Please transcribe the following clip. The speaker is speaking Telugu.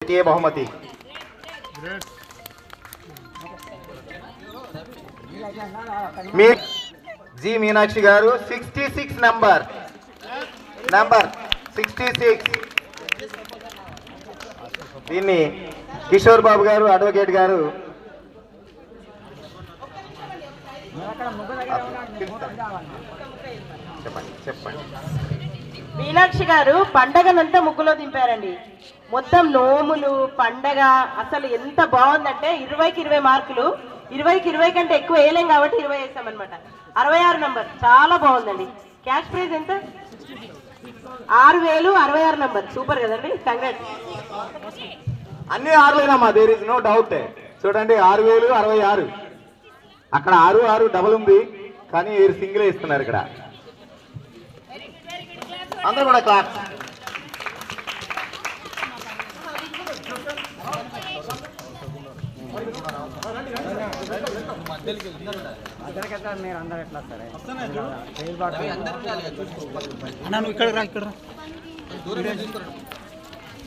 ద్వితీయ బహుమతి. మీ జి మీనాక్షి గారు 66 నంబర్ 66. దీన్ని కిషోర్ బాబు గారు అడ్వకేట్ గారు చెప్పండి. మీనాక్షి గారు పండగనంతా ముగ్గులో దింపారండి. మొత్తం నోములు పండగ అసలు ఎంత బాగుందంటే 20కి 20 మార్కులు. 20కి 20 కంటే ఎక్కువ వేయలేం కాబట్టి 20 వేసామన్నమాట. 66 నంబర్ చాలా బాగుందండి. క్యాష్ ప్రైజ్ ఎంత? 6000. 66 నంబర్ సూపర్ కదండి. కంగ్రాట్స్. అన్ని 6లేనమ్మా, దేర్ ఇస్ నో డౌట్. చూడండి 6000 66. అక్కడ 6 డబుల్ ఉంది కానీ సింగిల్ ఇస్తున్నారు ఇక్కడ. అందరూ కూడా క్లాస్. మీరు అందరూ ఎట్లా సరే ఇక్కడ